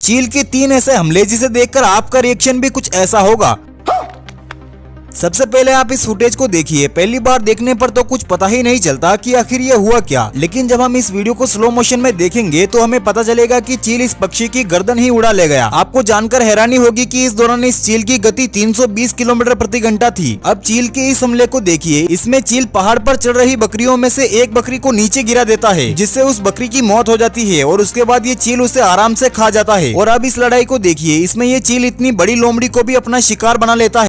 चील के 3 ऐसे हमले जिसे देखकर आपका रिएक्शन भी कुछ ऐसा होगा। सबसे पहले आप इस फुटेज को देखिए। पहली बार देखने पर तो कुछ पता ही नहीं चलता कि आखिर ये हुआ क्या, लेकिन जब हम इस वीडियो को स्लो मोशन में देखेंगे तो हमें पता चलेगा कि चील इस पक्षी की गर्दन ही उड़ा ले गया। आपको जानकर हैरानी होगी कि इस दौरान इस चील की गति 320 किलोमीटर प्रति घंटा थी। अब चील के इस हमले को देखिए। इसमें चील पहाड़ पर चढ़ रही बकरियों में से एक बकरी को नीचे गिरा देता है, जिससे उस बकरी की मौत हो जाती है और उसके बाद ये चील उसे आराम से खा जाता है। और अब इस लड़ाई को देखिए। इसमें ये चील इतनी बड़ी लोमड़ी को भी अपना शिकार बना लेता है।